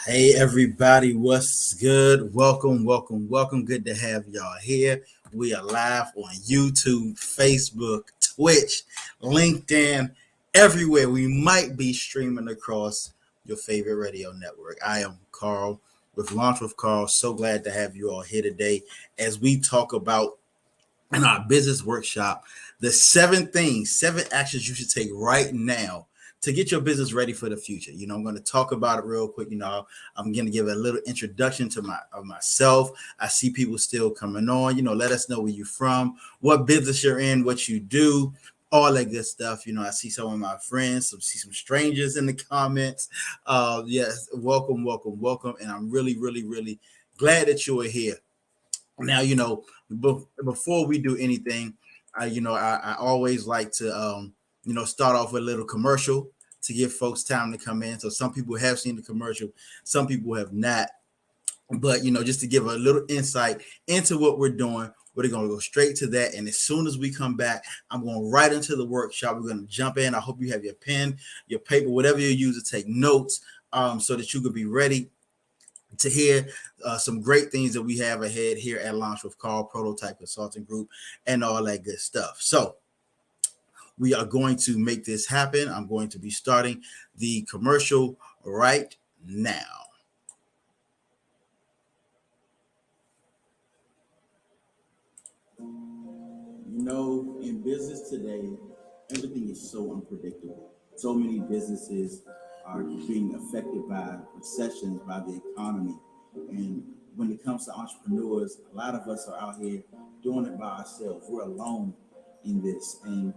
Hey everybody, what's good? Welcome. Good to have y'all here. We are live on YouTube, Facebook, Twitch, LinkedIn, everywhere. We might be streaming across your favorite radio network. I am Carl with Launch with Carl. So glad to have you all here today as we talk about in our business workshop the seven actions you should take right now to get your business ready for the future. I'm going to talk about it real quick. I'm going to give a little introduction to myself. I see people still coming on. Let us know where you're from, what business you're in, what you do, all that good stuff. I see some of my friends, see some strangers in the comments. Yes, welcome. And I'm really glad that you are here. Now, before we do anything, I always like to, start off with a little commercial to give folks time to come in. So some people have seen the commercial, some people have not. But, just to give a little insight into what we're doing, we're going to go straight to that. And as soon as we come back, I'm going right into the workshop. We're going to jump in. I hope you have your pen, your paper, whatever you use to take notes, so that you could be ready to hear some great things that we have ahead here at Launch with Carl Prototype Consulting Group and all that good stuff. So we are going to make this happen. I'm going to be starting the commercial right now. In business today, everything is so unpredictable. So many businesses are being affected by recessions, by the economy. And when it comes to entrepreneurs, a lot of us are out here doing it by ourselves. We're alone in this. And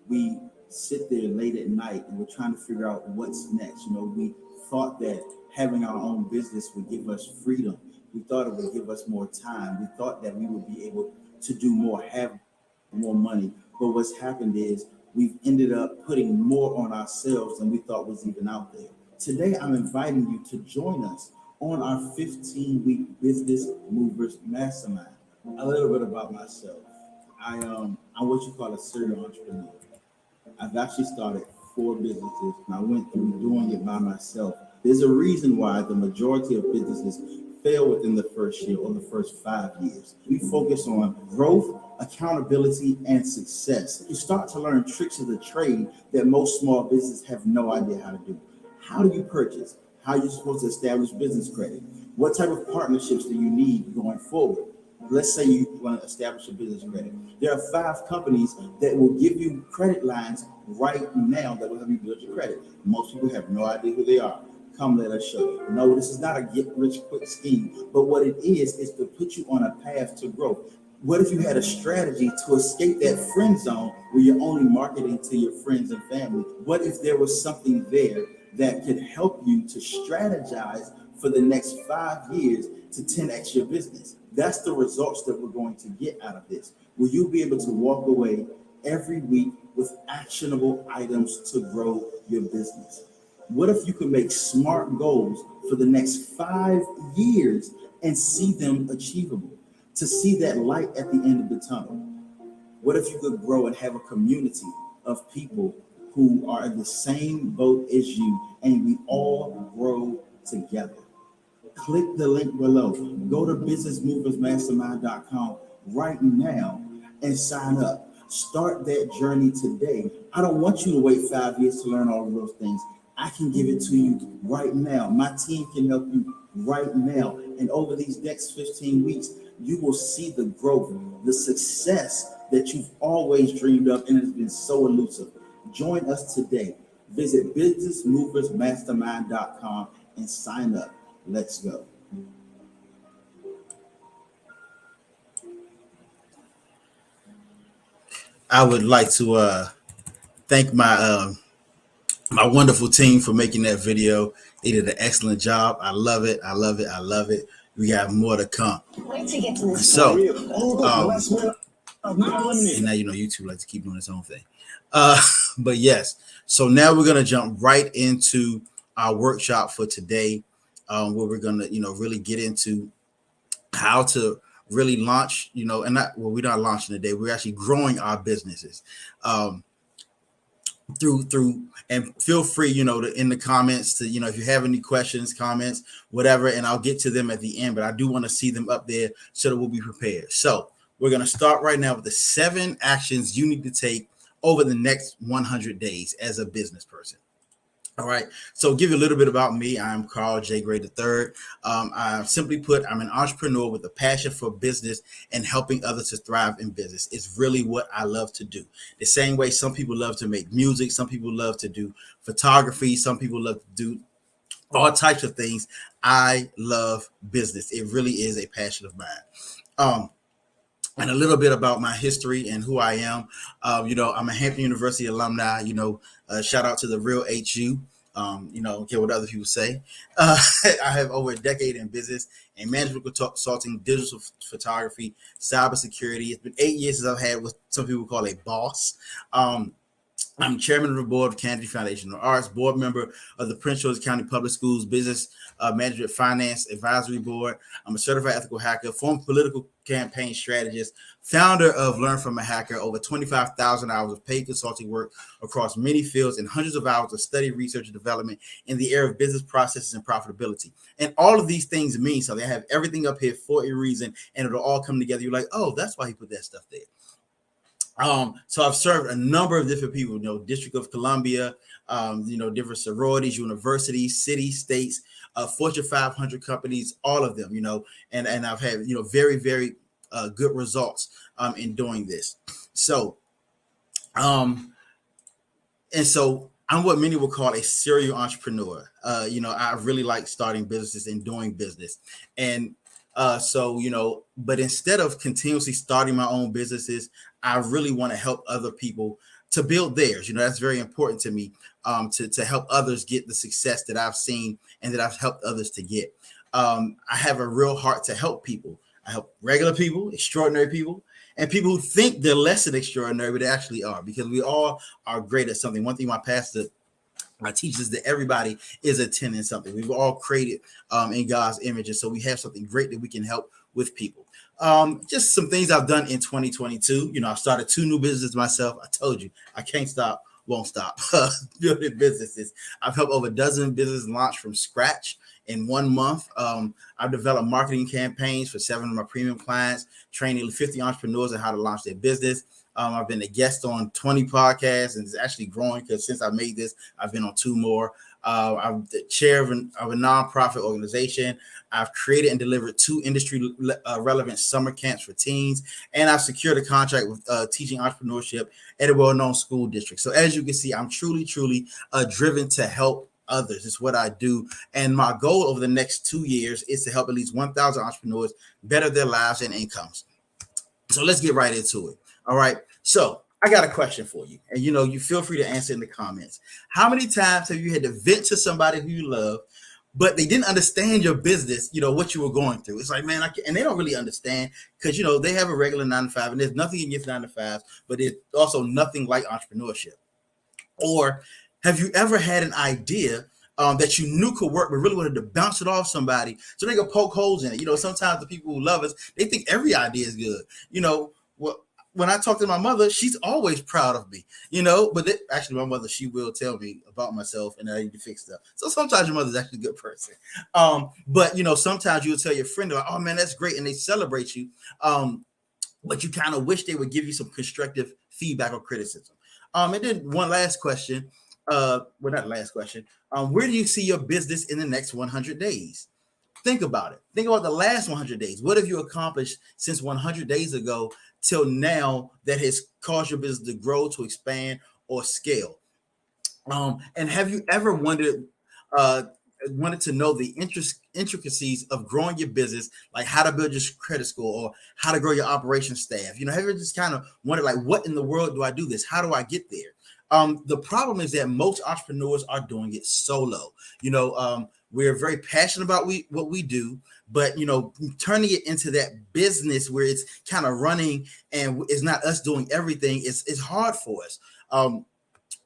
we sit there late at night and we're trying to figure out what's next. We thought that having our own business would give us freedom. We thought it would give us more time. We thought that we would be able to do more, have more money. But what's happened is we've ended up putting more on ourselves than we thought was even out there. Today, I'm inviting you to join us on our 15-week Business Movers Mastermind. A little bit about myself. I'm what you call a serial entrepreneur. I've actually started 4 businesses and I went through doing it by myself. There's a reason why the majority of businesses fail within the first year or the first 5 years. We focus on growth, accountability, and success. You start to learn tricks of the trade that most small businesses have no idea how to do. How do you purchase? How are you supposed to establish business credit? What type of partnerships do you need going forward? Let's say you want to establish a business credit. There are 5 companies that will give you credit lines right now that will help you build your credit. Most people have no idea who they are. Come, let us show you. No, this is not a get-rich-quick scheme, but what it is to put you on a path to growth. What if you had a strategy to escape that friend zone where you're only marketing to your friends and family? What if there was something there that could help you to strategize for the next 5 years to 10x your business? That's the results that we're going to get out of this. Will you be able to walk away every week with actionable items to grow your business? What if you could make smart goals for the next 5 years and see them achievable? To see that light at the end of the tunnel? What if you could grow and have a community of people who are in the same boat as you and we all grow together? Click the link below. Go to businessmoversmastermind.com right now and sign up. Start that journey today. I don't want you to wait 5 years to learn all of those things. I can give it to you right now. My team can help you right now. And over these next 15 weeks, you will see the growth, the success that you've always dreamed of, and it's been so elusive. Join us today. Visit businessmoversmastermind.com and sign up. Let's go. I would like to thank my wonderful team for making that video. They did an excellent job. I love it. We have more to come. Wait to get to this. So, and now YouTube likes to keep doing its own thing. But yes, so now we're gonna jump right into our workshop for today, where we're gonna really get into how to really launch, and we're not launching today. We're actually growing our businesses. through and feel free, in the comments to, if you have any questions, comments, whatever, and I'll get to them at the end, but I do want to see them up there so that we'll be prepared. So we're going to start right now with the 7 actions you need to take over the next 100 days as a business person. All right. So give you a little bit about me. I'm Carl J. Gray III. I simply put, I'm an entrepreneur with a passion for business and helping others to thrive in business. It's really what I love to do. The same way some people love to make music, some people love to do photography, some people love to do all types of things. I love business. It really is a passion of mine. And a little bit about my history and who I am. I'm a Hampton University alumni. Shout out to the real HU. Don't care what other people say. I have over a decade in business and management consulting, digital photography, cybersecurity. It's been 8 years since I've had what some people call a boss. I'm chairman of the board of Kennedy Foundation of Arts, board member of the Prince George's County Public Schools Business Management Finance Advisory Board. I'm a certified ethical hacker, former political campaign strategist, founder of Learn from a Hacker, over 25,000 hours of paid consulting work across many fields and hundreds of hours of study, research, and development in the area of business processes and profitability. And all of these things mean something. I have everything up here for a reason, and it'll all come together. You're like, oh, that's why he put that stuff there. So I've served a number of different people, District of Columbia, different sororities, universities, cities, states, Fortune 500 companies, all of them, and I've had, very, very good results in doing this. So, and so I'm what many would call a serial entrepreneur. I really like starting businesses and doing business. And but instead of continuously starting my own businesses, I really want to help other people to build theirs. That's very important to me, to help others get the success that I've seen and that I've helped others to get. I have a real heart to help people. I help regular people, extraordinary people, and people who think they're less than extraordinary, but they actually are, because we all are great at something. One thing my pastor teaches that everybody is a 10 in something. We've all created in God's image, and so we have something great that we can help with people. Just some things I've done in 2022. I've started 2 new businesses myself. I told you, I can't stop, won't stop building businesses. I've helped over a dozen businesses launch from scratch in 1 month. I've developed marketing campaigns for 7 of my premium clients, training 50 entrepreneurs on how to launch their business. I've been a guest on 20 podcasts, and it's actually growing because since I made this, I've been on 2 more. I'm the chair of a nonprofit organization. I've created and delivered 2 industry relevant summer camps for teens, and I've secured a contract with teaching entrepreneurship at a well-known school district. So as you can see, I'm truly driven to help others. It's what I do. And my goal over the next 2 years is to help at least 1,000 entrepreneurs better their lives and incomes. So let's get right into it. All right. So I got a question for you. And, you feel free to answer in the comments. How many times have you had to vent to somebody who you love, but they didn't understand your business, what you were going through? It's like, man, and they don't really understand because, they have a regular 9 to 5, and there's nothing against 9 to 5, but it's also nothing like entrepreneurship. Or have you ever had an idea that you knew could work, but really wanted to bounce it off somebody so they could poke holes in it? Sometimes the people who love us, they think every idea is good. When I talk to my mother, she's always proud of me, but actually my mother, she will tell me about myself and I need to fix stuff. So sometimes your mother's actually a good person. But sometimes you'll tell your friend, oh man, that's great. And they celebrate you. But you kind of wish they would give you some constructive feedback or criticism. And then one last question. Not last question. Where do you see your business in the next 100 days? Think about it. Think about the last 100 days. What have you accomplished since 100 days ago till now that has caused your business to grow, to expand, or scale? And have you ever wanted to know the intricacies of growing your business, like how to build your credit score or how to grow your operations staff? Have you ever just kind of wondered, like, what in the world do I do this? How do I get there? The problem is that most entrepreneurs are doing it solo. We're very passionate about what we do, but turning it into that business where it's kind of running and it's not us doing everything, it's hard for us.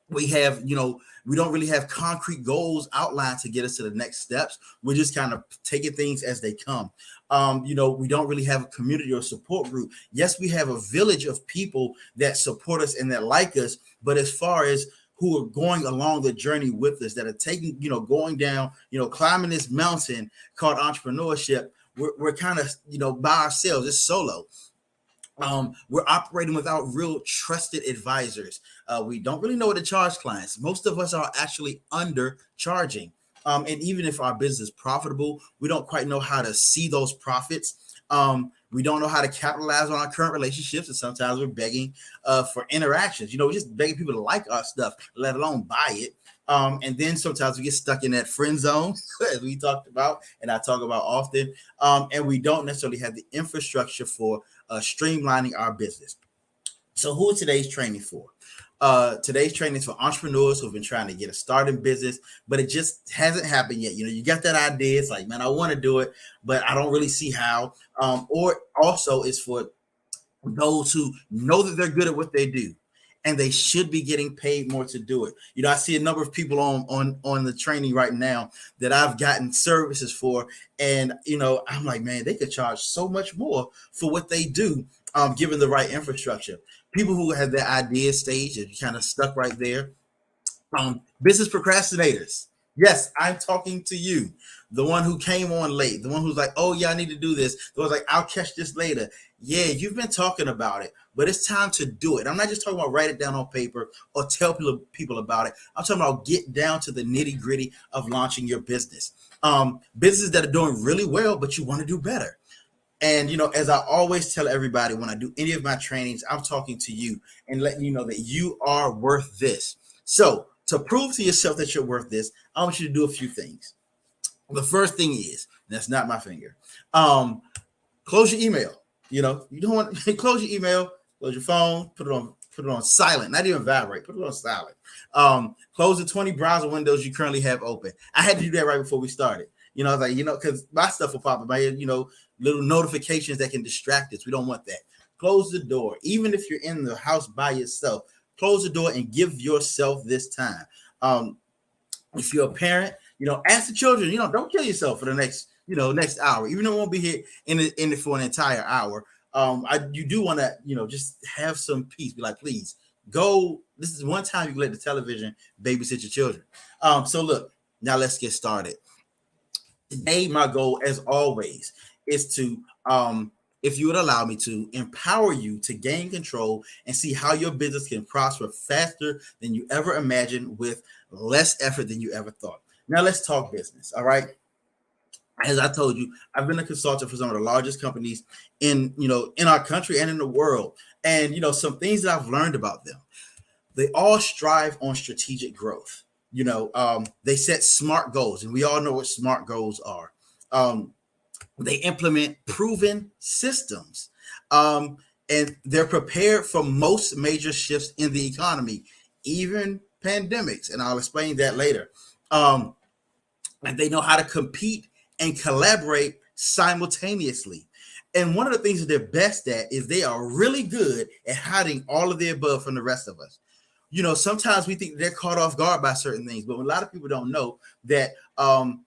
We have, we don't really have concrete goals outlined to get us to the next steps. We're just kind of taking things as they come. We don't really have a community or support group. Yes, we have a village of people that support us and that like us, but as far as who are going along the journey with us, that are taking, going down, climbing this mountain called entrepreneurship. We're kind of, by ourselves. It's solo. We're operating without real trusted advisors. We don't really know what to charge clients. Most of us are actually undercharging. And even if our business is profitable, we don't quite know how to see those profits. We don't know how to capitalize on our current relationships, and sometimes we're begging for interactions. We're just begging people to like our stuff, let alone buy it. And then sometimes we get stuck in that friend zone, as we talked about, and I talk about often. And we don't necessarily have the infrastructure for streamlining our business. So who is today's training for? Today's training is for entrepreneurs who've been trying to get a start in business, but it just hasn't happened yet. You got that idea. It's like, man, I want to do it, but I don't really see how. Or also it's for those who know that they're good at what they do, and they should be getting paid more to do it. I see a number of people on the training right now that I've gotten services for, and I'm like, man, they could charge so much more for what they do, given the right infrastructure. People who have their idea stage and kind of stuck right there. Business procrastinators. Yes, I'm talking to you. The one who came on late, the one who's like, oh yeah, I need to do this. The one's like, I'll catch this later. Yeah, you've been talking about it, but it's time to do it. I'm not just talking about write it down on paper or tell people about it. I'm talking about get down to the nitty gritty of launching your business. Businesses that are doing really well, but you want to do better. And, as I always tell everybody when I do any of my trainings, I'm talking to you and letting you know that you are worth this. So to prove to yourself that you're worth this, I want you to do a few things. The first thing is, that's not my finger. Close your email. You don't want to close your email, close your phone, put it on silent, not even vibrate, put it on silent. Close the 20 browser windows you currently have open. I had to do that right before we started. I was like, because my stuff will pop up, little notifications that can distract us. We don't want that. Close the door. Even if you're in the house by yourself, close the door and give yourself this time. If you're a parent, ask the children, don't kill yourself for the next hour, even though it won't be here in it for an entire hour. You do want to, just have some peace. Be like, please go. This is one time you can let the television babysit your children. So look, now let's get started. Today, my goal, as always, is to, if you would allow me to, empower you to gain control and see how your business can prosper faster than you ever imagined with less effort than you ever thought. Now, let's talk business. All right. As I told you, I've been a consultant for some of the largest companies in our country and in the world. And, some things that I've learned about them, they all strive on strategic growth. They set SMART goals, and we all know what SMART goals are. They implement proven systems, and they're prepared for most major shifts in the economy, even pandemics, and I'll explain that later. And they know how to compete and collaborate simultaneously. And one of the things that they're best at is they are really good at hiding all of the above from the rest of us. Sometimes we think they're caught off guard by certain things, but a lot of people don't know that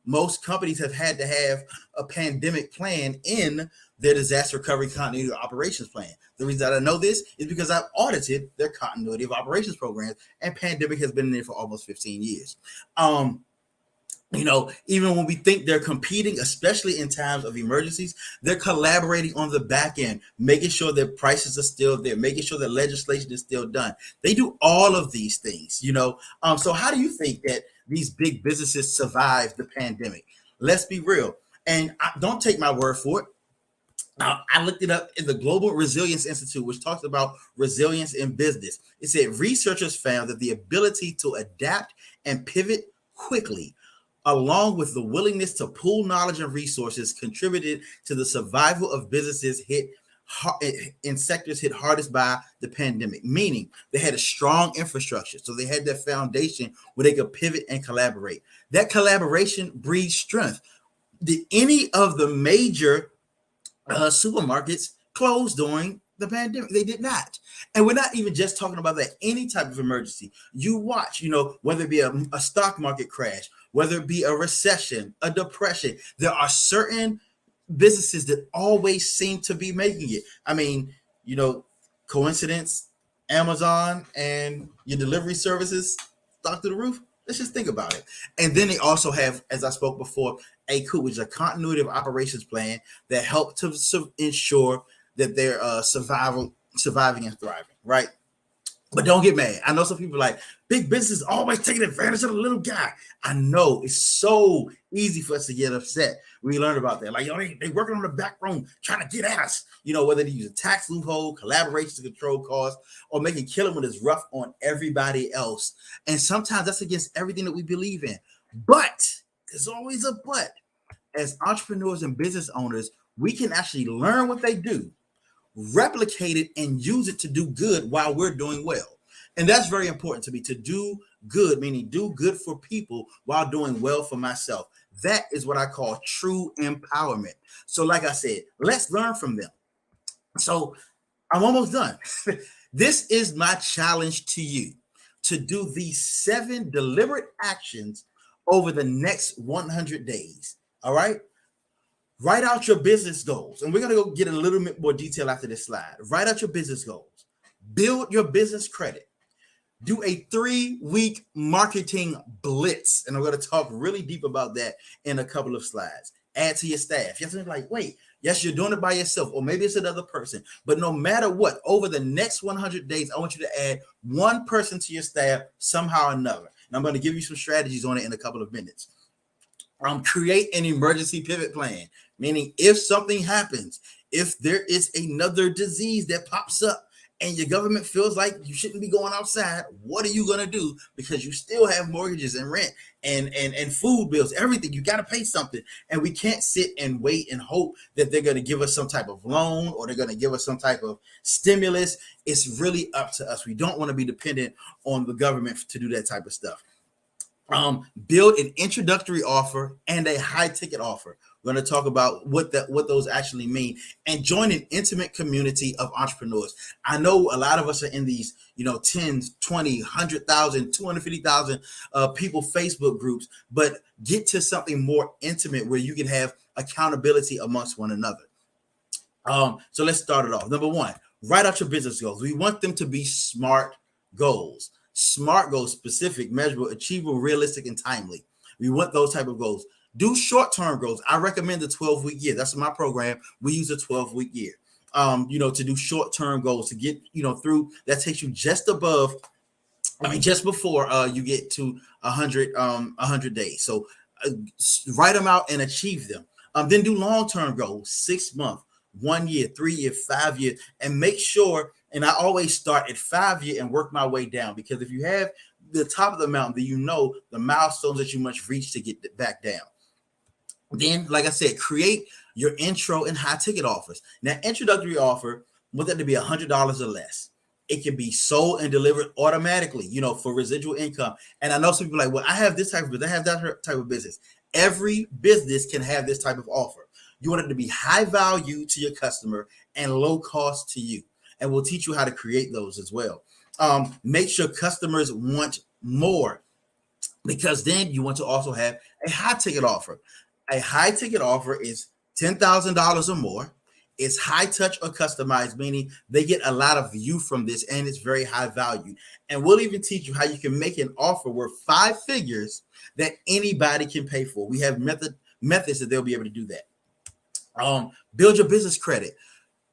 most companies have had to have a pandemic plan in their disaster recovery continuity operations plan. The reason that I know this is because I've audited their continuity of operations programs, and pandemic has been in there for almost 15 years. Even when we think they're competing, especially in times of emergencies, they're collaborating on the back end, making sure that prices are still there, making sure that legislation is still done. They do all of these things, So how do you think that these big businesses survive the pandemic? Let's be real. And don't take my word for it. I looked it up in the Global Resilience Institute, which talks about resilience in business. It said researchers found that the ability to adapt and pivot quickly, along with the willingness to pool knowledge and resources, contributed to the survival of businesses hit in sectors hit hardest by the pandemic, meaning they had a strong infrastructure. So they had that foundation where they could pivot and collaborate. That collaboration breeds strength. Did any of the major supermarkets close during the pandemic? They did not. And we're not even just talking about that. Any type of emergency you watch, whether it be a stock market crash, whether it be a recession, a depression, there are certain businesses that always seem to be making it. I mean, coincidence, Amazon and your delivery services, stock through the roof. Let's just think about it. And then they also have, as I spoke before, a COOP, which is a continuity of operations plan that help to ensure that they're surviving and thriving, right? But don't get mad. I know some people are like, big business always taking advantage of the little guy. I know it's so easy for us to get upset. We learned about that. Like, yo, they working on the back room trying to get at us. You know, whether they use a tax loophole, collaboration to control costs, or making killing when it's rough on everybody else. And sometimes that's against everything that we believe in. But there's always a but. As entrepreneurs and business owners, we can actually learn what they do, replicate it, and use it to do good while we're doing well. And that's very important to me, to do good, meaning do good for people while doing well for myself. That is what I call true empowerment. So, like I said, let's learn from them. So, I'm almost done. This is my challenge to you, to do these 7 deliberate actions over the next 100 days. All right. Write out your business goals. And we're going to go get a little bit more detail after this slide. Write out your business goals. Build your business credit. Do a 3-week marketing blitz. And I'm going to talk really deep about that in a couple of slides. Add to your staff. You're like, wait, yes, you're doing it by yourself, or maybe it's another person. But no matter what, over the next 100 days, I want you to add one person to your staff somehow or another. And I'm going to give you some strategies on it in a couple of minutes. Create an emergency pivot plan, meaning if something happens, if there is another disease that pops up and your government feels like you shouldn't be going outside, what are you going to do? Because you still have mortgages and rent and food bills, everything. You got to pay something. And we can't sit and wait and hope that they're going to give us some type of loan or they're going to give us some type of stimulus. It's really up to us. We don't want to be dependent on the government to do that type of stuff. Build an introductory offer and a high ticket offer. We're going to talk about what those actually mean, and join an intimate community of entrepreneurs. I know a lot of us are in these, 10s, 20, 100,000, 250,000 people Facebook groups, but get to something more intimate where you can have accountability amongst one another. So let's start it off. Number 1, write out your business goals. We want them to be SMART goals. SMART goals: specific, measurable, achievable, realistic, and timely. We want those type of goals. Do short-term goals. I recommend the 12-week year. That's my program. We use a 12-week year, to do short-term goals to get, through. That takes you just before you get to 100 days. So write them out and achieve them. Then do long-term goals: 6 months, 1 year, 3 year, 5 year, and make sure. And I always start at 5 year and work my way down, because if you have the top of the mountain, then you know the milestones that you must reach to get back down. Then, like I said, create your intro and high ticket offers. Now, introductory offer, want that to be $100 or less. It can be sold and delivered automatically, for residual income. And I know some people are like, well, I have this type of business, I have that type of business. Every business can have this type of offer. You want it to be high value to your customer and low cost to you. And we'll teach you how to create those as well. Make sure customers want more, because then you want to also have a high ticket offer. A high ticket offer is $10,000 or more. It's high touch or customized, meaning they get a lot of view from this, and it's very high value. And we'll even teach you how you can make an offer worth 5 figures that anybody can pay for. We have methods that they'll be able to do that. Build your business credit.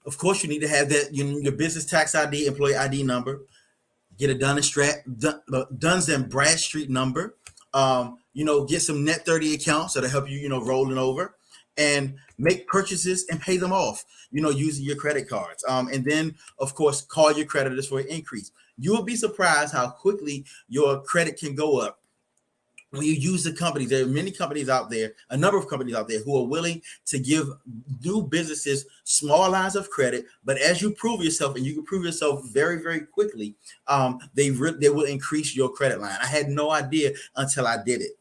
Of course, you need to have that, your business tax ID, employee ID number. Get a Duns and Bradstreet number. Get some Net 30 accounts that'll help you, rolling over, and make purchases and pay them off, using your credit cards. And then, of course, call your creditors for an increase. You will be surprised how quickly your credit can go up when you use the companies. There are many companies out there, a number of companies out there, who are willing to give new businesses small lines of credit. But as you prove yourself, and you can prove yourself very, very quickly, they will increase your credit line. I had no idea until I did it.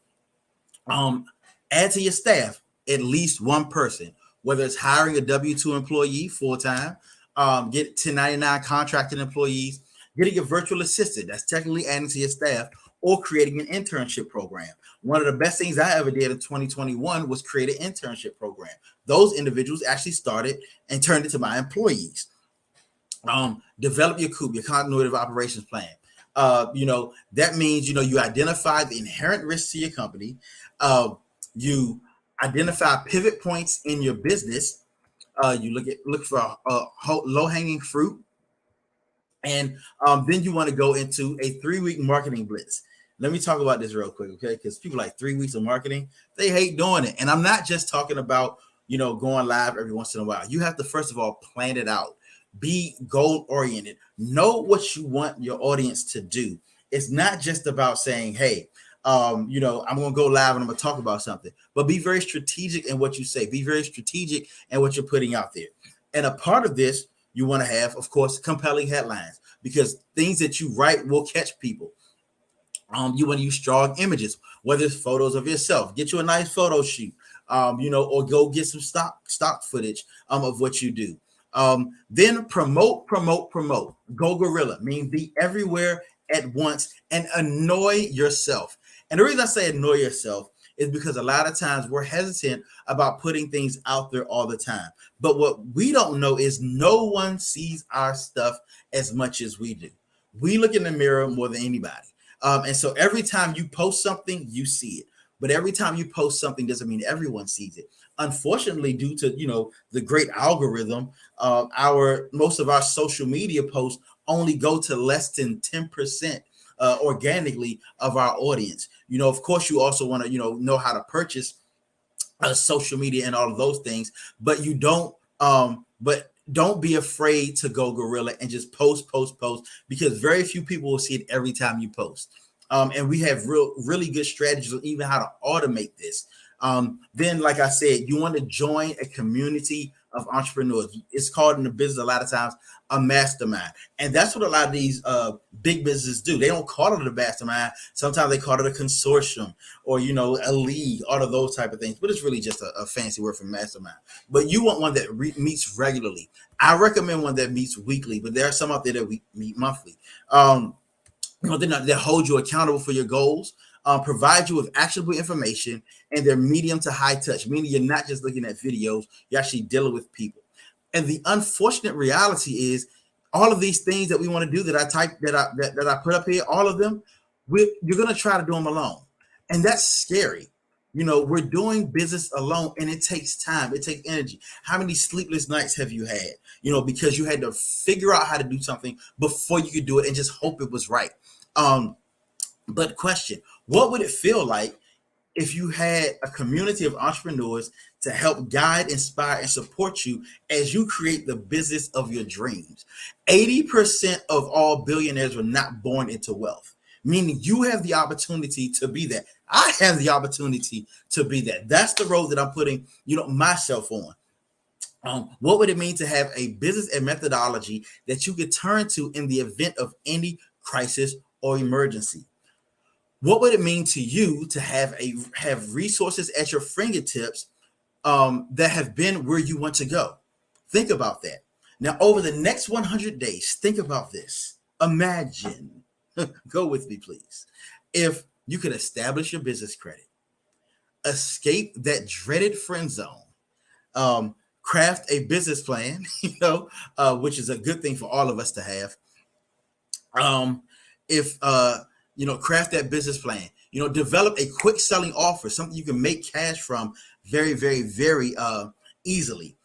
Add to your staff at least one person, whether it's hiring a W-2 employee full-time, get 1099 contracted employees, getting a virtual assistant, that's technically adding to your staff, or creating an internship program. One of the best things I ever did in 2021 was create an internship program. Those individuals actually started and turned into my employees. Develop your COOP, your continuity of operations plan. That means, you identify the inherent risks to your company. You identify pivot points in your business. You look for low hanging fruit, and then you want to go into a 3-week marketing blitz. Let me talk about this real quick, okay? Because people like 3 weeks of marketing, they hate doing it. And I'm not just talking about, going live every once in a while. You have to, first of all, plan it out. Be goal oriented. Know what you want your audience to do. It's not just about saying, hey, I'm going to go live and I'm going to talk about something, but be very strategic in what you say. Be very strategic in what you're putting out there. And a part of this, you want to have, of course, compelling headlines, because things that you write will catch people. You want to use strong images, whether it's photos of yourself. Get you a nice photo shoot, or go get some stock footage of what you do. Then promote. Go guerrilla, mean be everywhere at once and annoy yourself. And the reason I say annoy yourself is because a lot of times we're hesitant about putting things out there all the time. But what we don't know is no one sees our stuff as much as we do. We look in the mirror more than anybody. And so every time you post something, you see it. But every time you post something doesn't mean everyone sees it. Unfortunately, due to the great algorithm, most of our social media posts only go to less than 10% organically of our audience. Of course, you also want to know how to purchase social media and all of those things, but you don't. But don't be afraid to go guerrilla and just post, because very few people will see it every time you post. And we have really good strategies on even how to automate this. Then, like I said, you want to join a community of entrepreneurs. It's called in the business a lot of times a mastermind. And that's what a lot of these big businesses do. They don't call it a mastermind. Sometimes they call it a consortium or, a league, all of those type of things. But it's really just a fancy word for mastermind. But you want one that meets regularly. I recommend one that meets weekly, but there are some out there that we meet monthly. They hold you accountable for your goals, provide you with actionable information, and they're medium to high touch, meaning you're not just looking at videos, you're actually dealing with people. And the unfortunate reality is all of these things that we want to do that I put up here, all of them, you're going to try to do them alone. And that's scary. We're doing business alone, and it takes time. It takes energy. How many sleepless nights have you had? Because you had to figure out how to do something before you could do it and just hope it was right. But question, what would it feel like if you had a community of entrepreneurs to help guide, inspire, and support you as you create the business of your dreams? 80% of all billionaires were not born into wealth, meaning you have the opportunity to be that. I have the opportunity to be that. That's the road that I'm putting, myself on. What would it mean to have a business and methodology that you could turn to in the event of any crisis or emergency? What would it mean to you to have resources at your fingertips that have been where you want to go? Think about that. Now, over the next 100 days, think about this. Imagine, go with me, please. If you could establish your business credit, escape that dreaded friend zone, craft a business plan, which is a good thing for all of us to have. Craft that business plan, develop a quick selling offer, something you can make cash from very, very, very easily.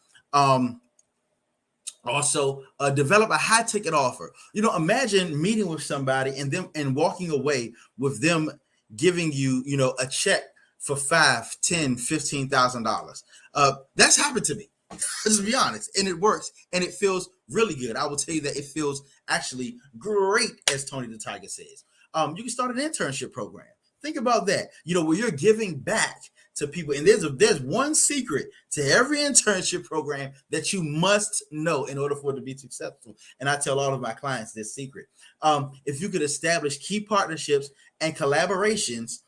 Also, develop a high ticket offer. Imagine meeting with somebody and walking away with them giving you, a check for $5,000, $10,000, $15,000. That's happened to me. Let's be honest, and it works, and it feels really good. I will tell you that it feels actually great, as Tony the Tiger says. You can start an internship program. Think about that. Where you're giving back to people, and there's one secret to every internship program that you must know in order for it to be successful. And I tell all of my clients this secret. If you could establish key partnerships and collaborations,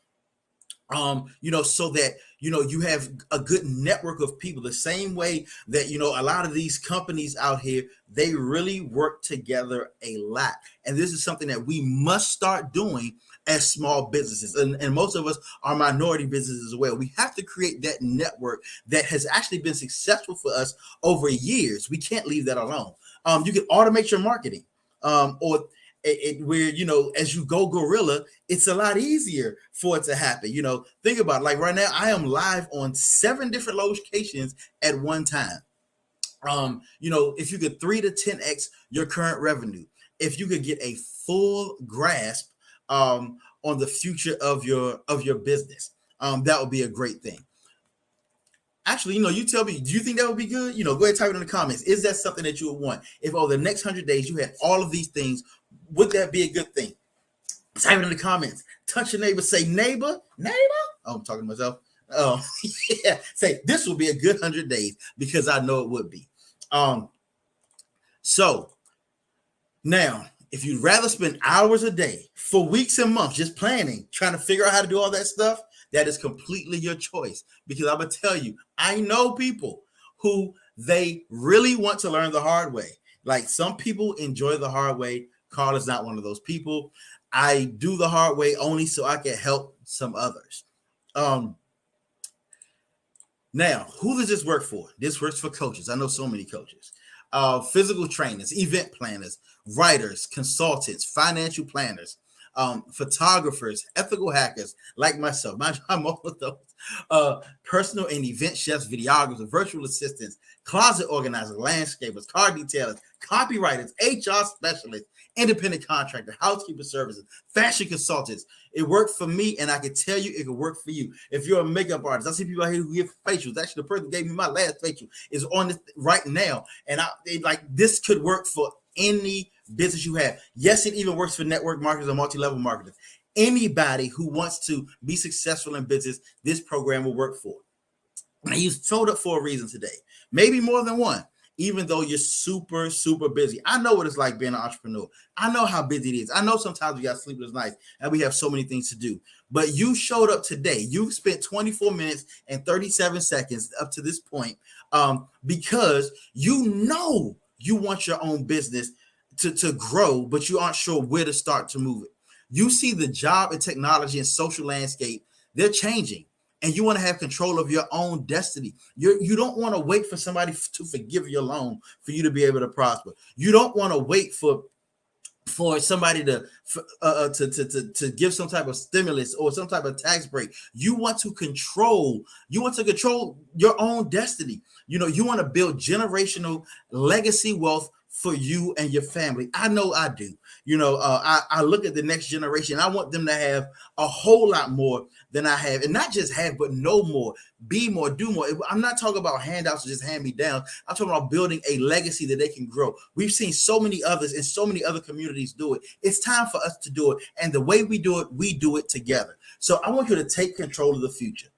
so that you have a good network of people, the same way that a lot of these companies out here, they really work together a lot. And this is something that we must start doing as small businesses, and most of us are minority businesses as well. We have to create that network that has actually been successful for us over years. We can't leave that alone. You can automate your marketing, where, you know, as you go guerrilla, it's a lot easier for it to happen. You know, think about it. Like right now, I am live on 7 different locations at one time. You know, if you could 3 to 10x your current revenue, if you could get a full grasp on the future of your business, that would be a great thing. Actually, you know, you tell me, do you think that would be good? You know, go ahead and type it in the comments. Is that something that you would want? If over the next 100 days you had all of these things, would that be a good thing? Type it in the comments. Touch your neighbor. Say, neighbor. Oh, I'm talking to myself. Oh, yeah. Say, this will be a good 100 days, because I know it would be. So now, if you'd rather spend hours a day for weeks and months just planning, trying to figure out how to do all that stuff, that is completely your choice. Because I'm going to tell you, I know people who they really want to learn the hard way. Like, some people enjoy the hard way. Carl is not one of those people. I do the hard way only so I can help some others. Now, who does this work for? This works for coaches. I know so many coaches, physical trainers, event planners, writers, consultants, financial planners, photographers, ethical hackers like myself. I'm all of those. Personal and event chefs, videographers, virtual assistants, closet organizers, landscapers, car detailers, copywriters, HR specialists, independent contractor, housekeeper services, fashion consultants. It worked for me, and I can tell you it could work for you. If you're a makeup artist, I see people out here who give facials. Actually, the person who gave me my last facial is on this right now, and this could work for any business you have. Yes, it even works for network marketers or multi-level marketers. Anybody who wants to be successful in business, this program will work for. Now, you showed up for a reason today, maybe more than one. Even though you're super, super busy. I know what it's like being an entrepreneur. I know how busy it is. I know sometimes we got sleepless nights and we have so many things to do. But you showed up today. You spent 24 minutes and 37 seconds up to this point, because you know you want your own business to grow, but you aren't sure where to start to move it. You see the job and technology and social landscape, they're changing. And you want to have control of your own destiny. You don't want to wait for somebody to forgive your loan for you to be able to prosper. You don't want to wait for somebody to give some type of stimulus or some type of tax break. You want to control your own destiny. You know, you want to build generational legacy wealth for you and your family. I know I do. You know, I look at the next generation. I want them to have a whole lot more than I have, and not just have, but know more, be more, do more. I'm not talking about handouts or just hand me down. I'm talking about building a legacy that they can grow. We've seen so many others in so many other communities do it. It's time for us to do it. And the way we do it together. So I want you to take control of the future.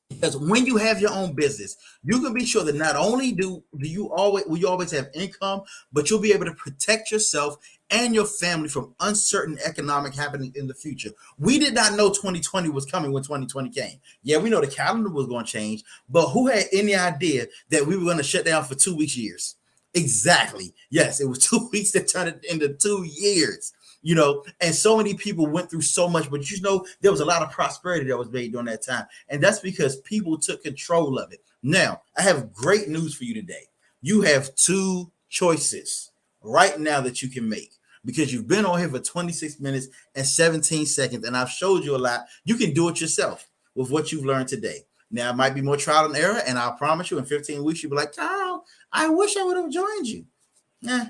Because when you have your own business, you can be sure that not only will you always have income, but you'll be able to protect yourself and your family from uncertain economic happening in the future. We did not know 2020 was coming when 2020 came. Yeah, we know the calendar was going to change, but who had any idea that we were going to shut down for 2 weeks years? Exactly. Yes, it was 2 weeks that turned it into 2 years. You know, and so many people went through so much, but you know, there was a lot of prosperity that was made during that time. And that's because people took control of it. Now, I have great news for you today. You have 2 choices right now that you can make, because you've been on here for 26 minutes and 17 seconds, and I've showed you a lot. You can do it yourself with what you've learned today. Now, it might be more trial and error, and I'll promise you in 15 weeks, you'll be like, oh, I wish I would have joined you.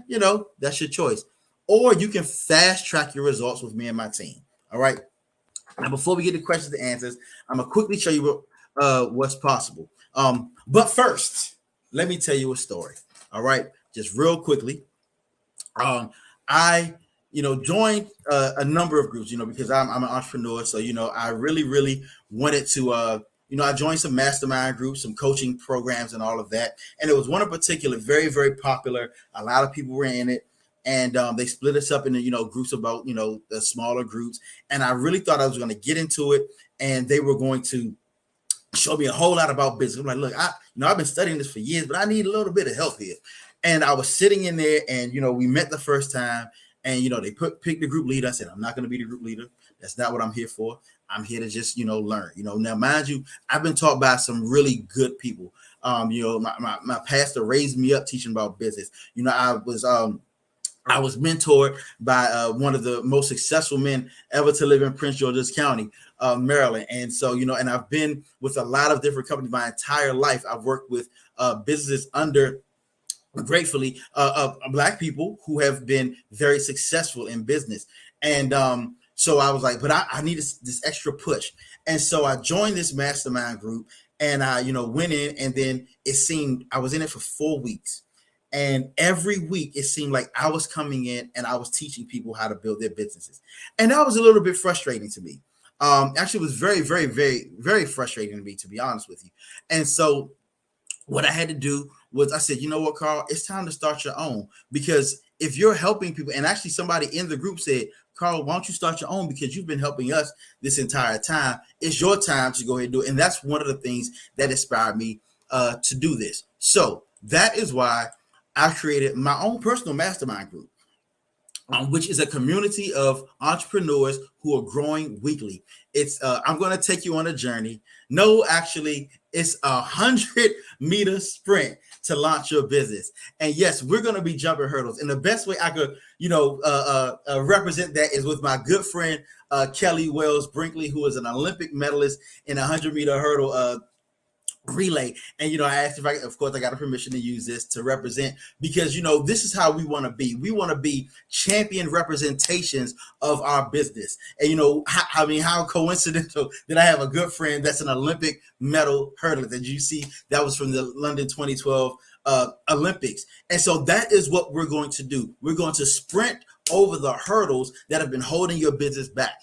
You know, that's your choice. Or you can fast track your results with me and my team. All right. Now, before we get to questions and answers, I'm going to quickly show you what's possible. But first, let me tell you a story. All right. Just real quickly. I joined a number of groups, because I'm an entrepreneur. So, I really, really wanted to, I joined some mastermind groups, some coaching programs and all of that. And it was one in particular, very, very popular. A lot of people were in it. And they split us up into, groups about, the smaller groups. And I really thought I was going to get into it, and they were going to show me a whole lot about business. I'm like, look, I've been studying this for years, but I need a little bit of help here. And I was sitting in there, and, we met the first time, and, they picked the group leader. I said, I'm not going to be the group leader. That's not what I'm here for. I'm here to just, learn, now, mind you, I've been taught by some really good people. My pastor raised me up teaching about business. I was I was mentored by one of the most successful men ever to live in Prince George's County, Maryland. And so, and I've been with a lot of different companies my entire life. I've worked with businesses under, gratefully, Black people who have been very successful in business. And so I was like, but I need this extra push. And so I joined this mastermind group, and I, went in, and then it seemed I was in it for 4 weeks. And every week it seemed like I was coming in and I was teaching people how to build their businesses. And that was a little bit frustrating to me. Actually, it was very, very, very, very frustrating to me, to be honest with you. And so what I had to do was I said, you know what, Carl, it's time to start your own. Because if you're helping people, and actually somebody in the group said, Carl, why don't you start your own? Because you've been helping us this entire time. It's your time to go ahead and do it. And that's one of the things that inspired me to do this. So that is why I created my own personal mastermind group, which is a community of entrepreneurs who are growing weekly. It's I'm going to take you on a journey. No, actually, it's 100-meter sprint to launch your business. And yes, we're going to be jumping hurdles. And the best way I could, represent that is with my good friend Kelly Wells Brinkley, who is an Olympic medalist in a 100-meter hurdle relay. And I asked if I, of course, I got a permission to use this to represent, because this is how we want to be. We want to be champion representations of our business. And how coincidental that I have a good friend that's an Olympic medal hurdler. That you see, that was from the London 2012 Olympics. And so that is what we're going to do. We're going to sprint over the hurdles that have been holding your business back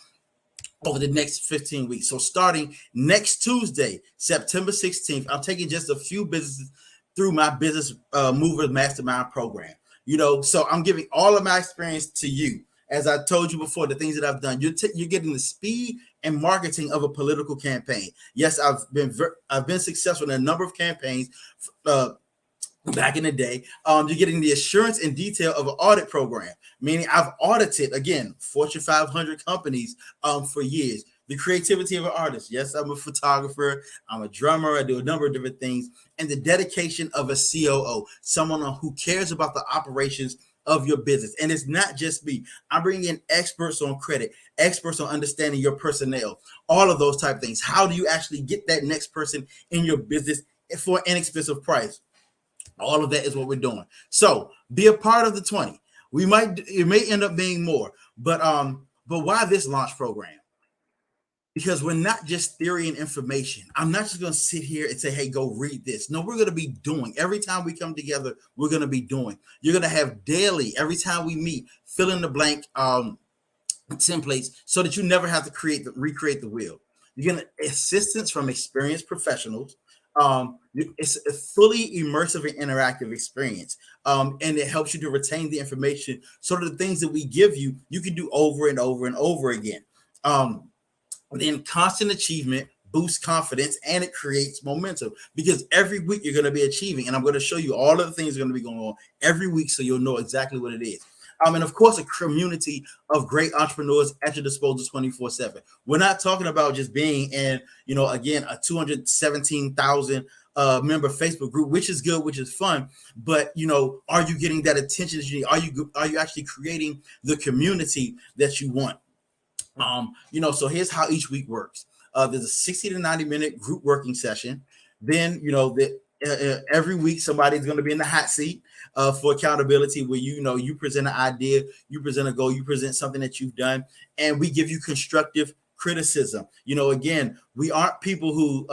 over the next 15 weeks. So starting next Tuesday, September 16th, I'm taking just a few businesses through my Business Movers Mastermind program. So I'm giving all of my experience to you. As I told you before, the things that I've done, you're getting the speed and marketing of a political campaign. Yes, I've been successful in a number of campaigns back in the day. You're getting the assurance and detail of an audit program, meaning I've audited, again, Fortune 500 companies for years. The creativity of an artist. Yes, I'm a photographer. I'm a drummer. I do a number of different things. And the dedication of a COO, someone who cares about the operations of your business. And it's not just me. I'm bringing in experts on credit, experts on understanding your personnel, all of those type of things. How do you actually get that next person in your business for an inexpensive price? All of that is what we're doing. So be a part of the 20. It may end up being more, but why this launch program? Because we're not just theory and information. I'm not just going to sit here and say, hey, go read this. No, we're going to be doing. Every time we come together, we're going to be doing. You're going to have daily, every time we meet, fill in the blank templates so that you never have to recreate the wheel. You're going to assistance from experienced professionals. It's a fully immersive and interactive experience. And it helps you to retain the information so that the things that we give you, you can do over and over and over again. Then constant achievement boosts confidence, and it creates momentum, because every week you're going to be achieving. And I'm going to show you all of the things that are going to be going on every week, so you'll know exactly what it is. And of course, a community of great entrepreneurs at your disposal 24/7. We're not talking about just being in, again, a 217,000 member Facebook group, which is good, which is fun. But, are you getting that attention that you need? Are you actually creating the community that you want? So here's how each week works. There's a 60 to 90-minute group working session. Then, every week somebody's going to be in the hot seat for accountability, where you present an idea, you present a goal, you present something that you've done, and we give you constructive criticism. Again, we aren't people who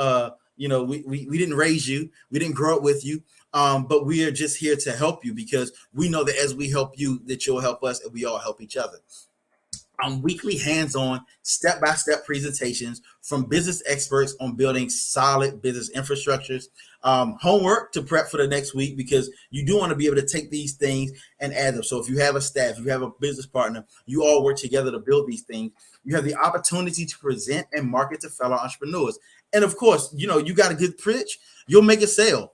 we didn't raise you, we didn't grow up with you, but we are just here to help you, because we know that as we help you, that you'll help us, and we all help each other. Weekly hands-on, step-by-step presentations from business experts on building solid business infrastructures. Homework to prep for the next week, because you do want to be able to take these things and add them. So if you have a staff, you have a business partner, you all work together to build these things. You have the opportunity to present and market to fellow entrepreneurs. And of course, you got a good pitch, you'll make a sale.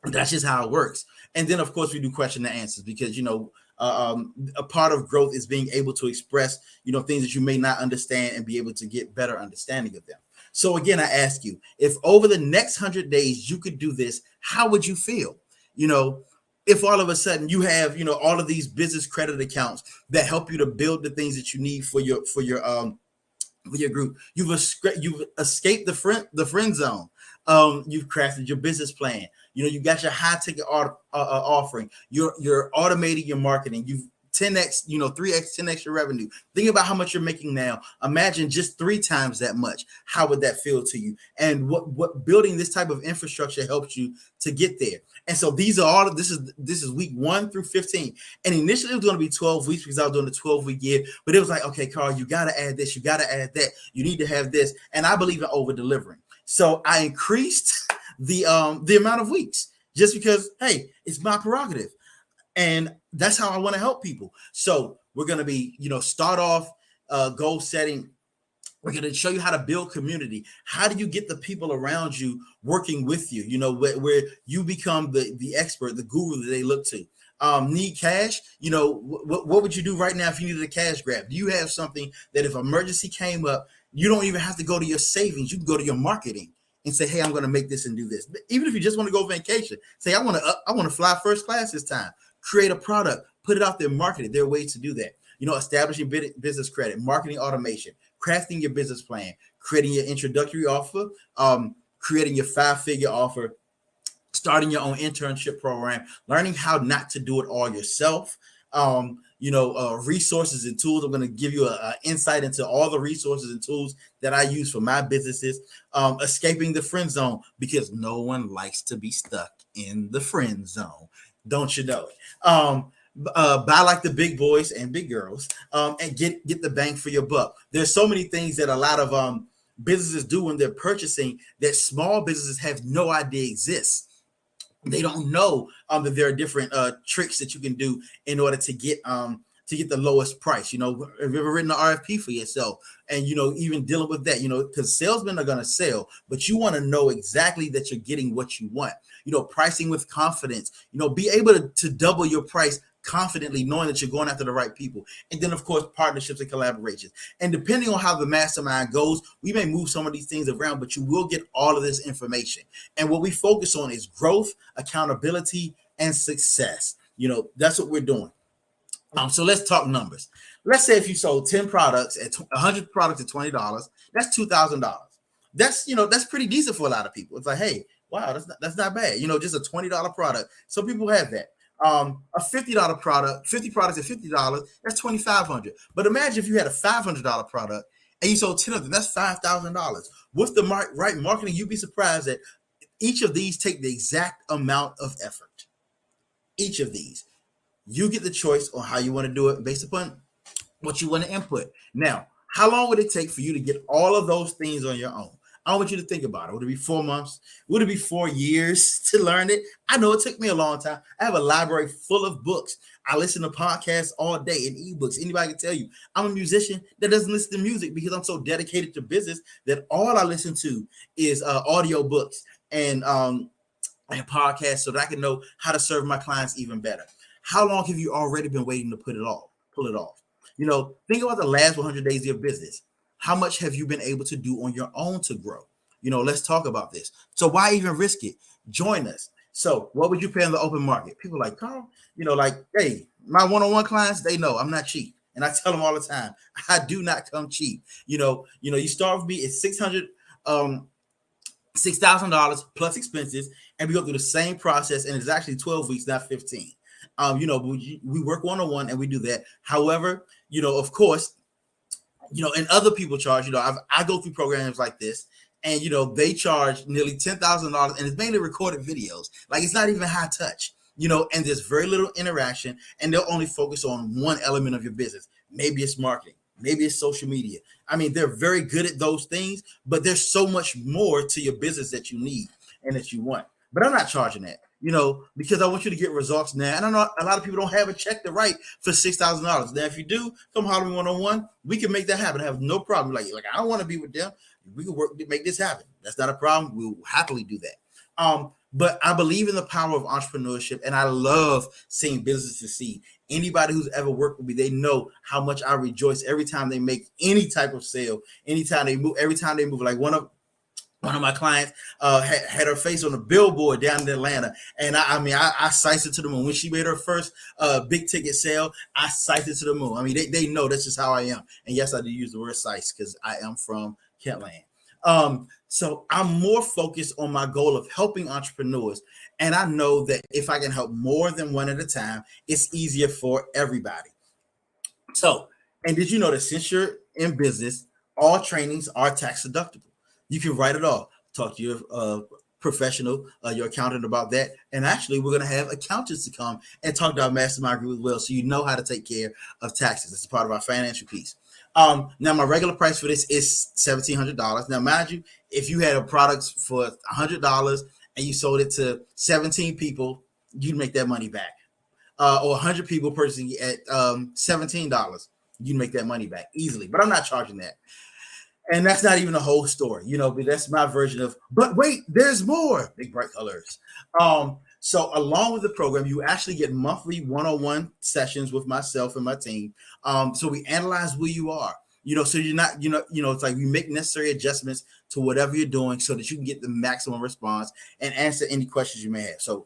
That's just how it works. And then, of course, we do question and answers, because, a part of growth is being able to express, things that you may not understand and be able to get better understanding of them. So again, I ask you, if over the next 100 days you could do this, how would you feel? if all of a sudden you have, all of these business credit accounts that help you to build the things that you need for your group. You've escaped the friend zone. You've crafted your business plan. You got your high ticket offering. You're automating your marketing. You've 10x, 3x, 10x your revenue. Think about how much you're making now. Imagine just 3 times that much. How would that feel to you? And what building this type of infrastructure helps you to get there. And so these are all. This is week 1 through 15. And initially it was going to be 12 weeks because I was doing the 12-week year. But it was like, okay, Carl, you got to add this. You got to add that. You need to have this. And I believe in over delivering. So I increased the amount of weeks just because, hey, it's my prerogative. And that's how I want to help people. So we're going to be, start off goal setting. We're going to show you how to build community. How do you get the people around you working with you, where you become the expert, the guru that they look to. Need cash? What would you do right now if you needed a cash grab? Do you have something that if emergency came up, you don't even have to go to your savings. You can go to your marketing and say, hey, I'm going to make this and do this. But even if you just want to go vacation, say, I want to fly first class this time. Create a product, put it out there, market it. There are ways to do that. Establishing business credit, marketing automation, crafting your business plan, creating your introductory offer, creating your 5-figure offer, starting your own internship program, learning how not to do it all yourself. Resources and tools. I'm going to give you an insight into all the resources and tools that I use for my businesses. Escaping the friend zone, because no one likes to be stuck in the friend zone. Don't you know it? Buy like the big boys and big girls, and get the bang for your buck. There's so many things that a lot of businesses do when they're purchasing that small businesses have no idea exists. They don't know that there are different tricks that you can do in order to get the lowest price. Have you ever written an RFP for yourself? And even dealing with that, because salesmen are going to sell, but you want to know exactly that you're getting what you want. Pricing with confidence. Be able to double your price confidently, knowing that you're going after the right people. And then, of course, partnerships and collaborations. And depending on how the mastermind goes, we may move some of these things around, but you will get all of this information. And what we focus on is growth, accountability, and success. That's what we're doing. So let's talk numbers. Let's say if you sold 10 products at 100 products at $20, that's $2,000. That's pretty decent for a lot of people. It's like, hey, wow, that's not bad. Just a $20 product. Some people have that. A $50 product, 50 products at $50, that's $2,500. But imagine if you had a $500 product and you sold 10 of them, that's $5,000. With the right marketing, you'd be surprised that each of these take the exact amount of effort. Each of these. You get the choice on how you want to do it based upon what you want to input. Now, how long would it take for you to get all of those things on your own? I want you to think about it. Would it be 4 months? Would it be 4 years to learn it? I know it took me a long time. I have a library full of books. I listen to podcasts all day and ebooks. Anybody can tell you I'm a musician that doesn't listen to music because I'm so dedicated to business that all I listen to is audio books and podcasts so that I can know how to serve my clients even better. How long have you already been waiting to pull it off? Think about the last 100 days of your business. How much have you been able to do on your own to grow? Let's talk about this. So why even risk it? Join us. So what would you pay in the open market? People are like, Carl, hey, my one-on-one clients, they know I'm not cheap. And I tell them all the time, I do not come cheap. You start with me at $6,000 plus expenses, and we go through the same process, and it's actually 12 weeks, not 15. We work one-on-one and we do that. However, of course, and other people charge, I go through programs like this and, they charge nearly $10,000 and it's mainly recorded videos. Like it's not even high touch, and there's very little interaction and they'll only focus on one element of your business. Maybe it's marketing, maybe it's social media. I mean, they're very good at those things, but there's so much more to your business that you need and that you want. But I'm not charging that. Because I want you to get results now. And I know a lot of people don't have a check to write for $6,000. Now, if you do, come holler me one-on-one. We can make that happen. I have no problem. Like I don't want to be with them. We can work to make this happen. That's not a problem. We'll happily do that. But I believe in the power of entrepreneurship, and I love seeing businesses succeed. Anybody who's ever worked with me, they know how much I rejoice every time they make any type of sale, every time they move. Like one of one of my clients had her face on a billboard down in Atlanta, and I sized it to the moon. When she made her first big ticket sale, I sized it to the moon. I mean, they know that's just how I am. And yes, I do use the word size because I am from Kentland. So I'm more focused on my goal of helping entrepreneurs, and I know that if I can help more than one at a time, it's easier for everybody. So, and did you know that since you're in business, all trainings are tax deductible? You can write it off. Talk to your professional, your accountant about that. And actually, we're going to have accountants to come and talk to our mastermind group as well, so you know how to take care of taxes. It's a part of our financial piece. Now, my regular price for this is $1,700. Now, mind you, if you had a product for $100 and you sold it to 17 people, you'd make that money back. Or 100 people purchasing at $17, you make that money back easily. But I'm not charging that. And that's not even the whole story, but that's my version of, but wait, there's more. Big bright colors. So along with the program, you actually get monthly one-on-one sessions with myself and my team. So we analyze where you are, so you're not, it's like we make necessary adjustments to whatever you're doing so that you can get the maximum response and answer any questions you may have. So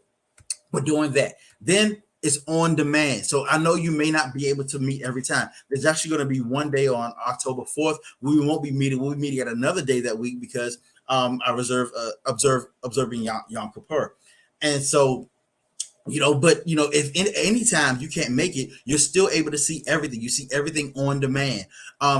we're doing that. Then it's on demand. So I know you may not be able to meet every time. There's actually going to be one day on October 4th. We won't be meeting. We'll be meeting at another day that week because I reserve observing Yom Kippur. And so, if any time you can't make it, you're still able to see everything. You see everything on demand.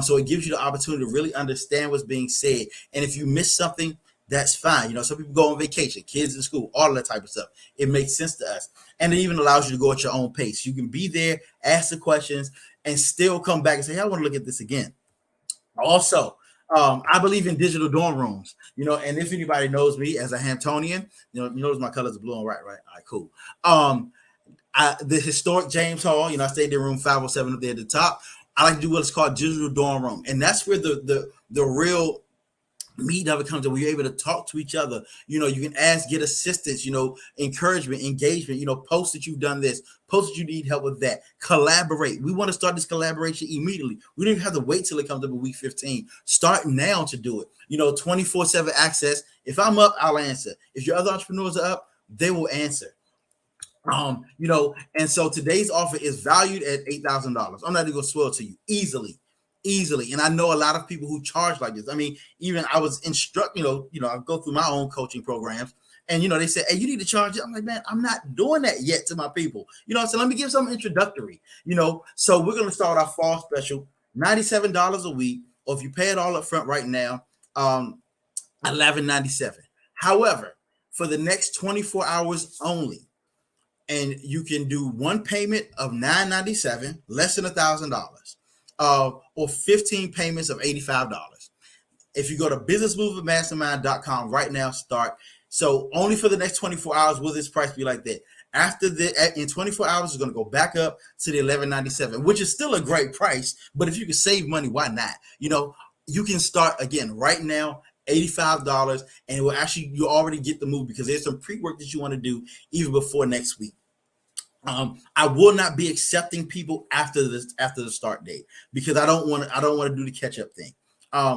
So it gives you the opportunity to really understand what's being said. And if you miss something, that's fine. Some people go on vacation, kids in school, all of that type of stuff. It makes sense to us. And it even allows you to go at your own pace. You can be there, ask the questions, and still come back and say, hey, I want to look at this again. Also, I believe in digital dorm rooms, and if anybody knows me as a Hamptonian, you notice my colors are blue and white, right? All right, cool. The historic James Hall, I stayed in room 507 up there at the top. I like to do what's called digital dorm room. And that's where the real meet of it comes in, where you're able to talk to each other. You can ask, get assistance, encouragement, engagement, post that you've done this, post that you need help with that, collaborate. We want to start this collaboration immediately. We don't even have to wait till it comes up in week 15. Start now to do it. 24/7 access. If I'm up, I'll answer. If your other entrepreneurs are up, they will answer. And so today's offer is valued at $8,000. I'm not even gonna swear to you easily. And I know a lot of people who charge like this. I mean, even I was instructed, I go through my own coaching programs, and they say, hey, you need to charge it. I'm like, man, I'm not doing that yet to my people. So let me give some introductory. So we're gonna start our fall special, $97 a week, or if you pay it all up front right now, $11.97. However, for the next 24 hours only, and you can do one payment of $9.97, less than $1,000. Or 15 payments of $85. If you go to businessmovementmastermind.com right now, start. So only for the next 24 hours will this price be like that. After in 24 hours, it's going to go back up to the $11.97, which is still a great price. But if you can save money, why not? You can start again right now, $85, and it will actually, you already get the move because there's some pre-work that you want to do even before next week. I will not be accepting people after the start date because I don't want to do the catch up thing.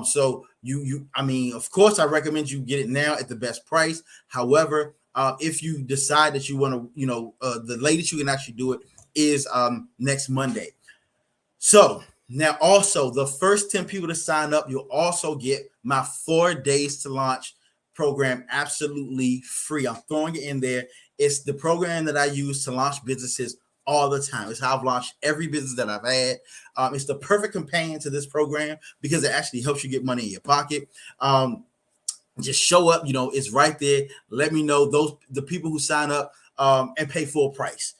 So of course I recommend you get it now at the best price. However, if you decide that you want to, the latest you can actually do it is next Monday. So now also the first 10 people to sign up, you'll also get my 4 days to launch program absolutely free. I'm throwing it in there. It's the program that I use to launch businesses all the time. It's how I've launched every business that I've had. It's the perfect companion to this program because it actually helps you get money in your pocket. Just show up, it's right there. Let me know the people who sign up and pay full price.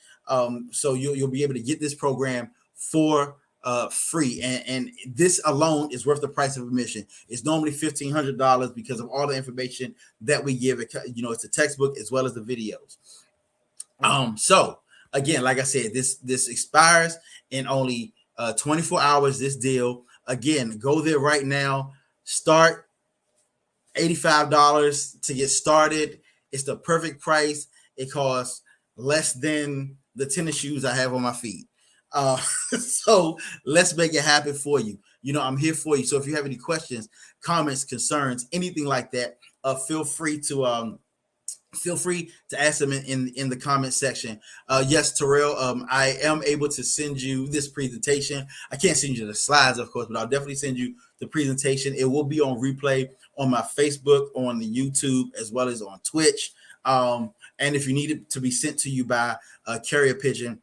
So you'll be able to get this program for free, and this alone is worth the price of admission. It's normally $1,500 because of all the information that we give. It's a textbook as well as the videos. So again, like I said, this expires in only 24 hours. This deal, again, go there right now. Start $85 to get started. It's the perfect price. It costs less than the tennis shoes I have on my feet. So let's make it happen for you. I'm here for you. So if you have any questions, comments, concerns, anything like that, feel free to ask them in the comment section. Yes, Terrell, I am able to send you this presentation. I can't send you the slides, of course, but I'll definitely send you the presentation. It will be on replay on my Facebook, on the YouTube, as well as on Twitch. And if you need it to be sent to you by a carrier pigeon,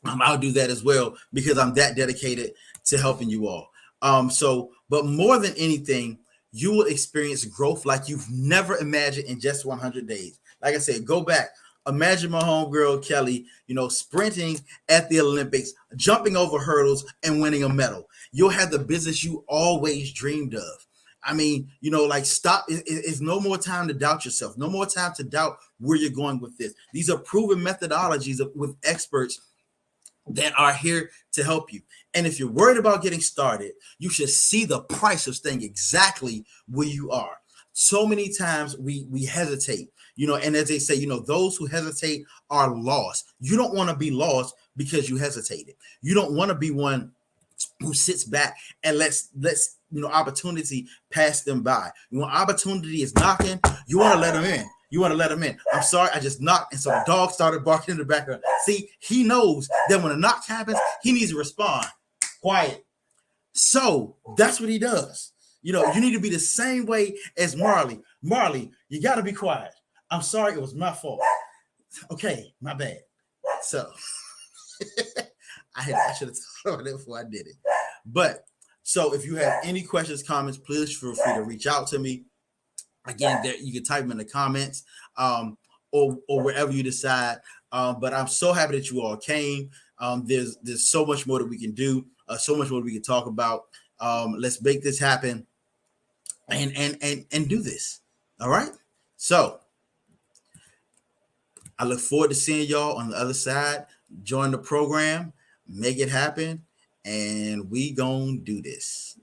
I'll do that as well, because I'm that dedicated to helping you all. But more than anything, you will experience growth like you've never imagined in just 100 days. Like I said, go back. Imagine my homegirl Kelly, sprinting at the Olympics, jumping over hurdles and winning a medal. You'll have the business you always dreamed of. I mean, stop. It's no more time to doubt yourself. No more time to doubt where you're going with this. These are proven methodologies with experts that are here to help you. And if you're worried about getting started, you should see the price of staying exactly where you are. So many times we hesitate, and as they say, those who hesitate are lost. You don't want to be lost because you hesitated. You don't want to be one who sits back and lets opportunity pass them by. When opportunity is knocking, you want to let them in. You want to let him in. I'm sorry, I just knocked, and so the dog started barking in the background. See, he knows that when a knock happens, he needs to respond. Quiet. So that's what he does. You need to be the same way as Marley. Marley, you got to be quiet. I'm sorry, it was my fault. Okay, my bad. So I should have thought it before I did it. But so if you have any questions, comments, please feel free to reach out to me. Again, there you can type them in the comments, or wherever you decide. But I'm so happy that you all came. There's so much more that we can do, so much more we can talk about. Let's make this happen and do this. All right. So I look forward to seeing y'all on the other side. Join the program, make it happen, and we gonna do this.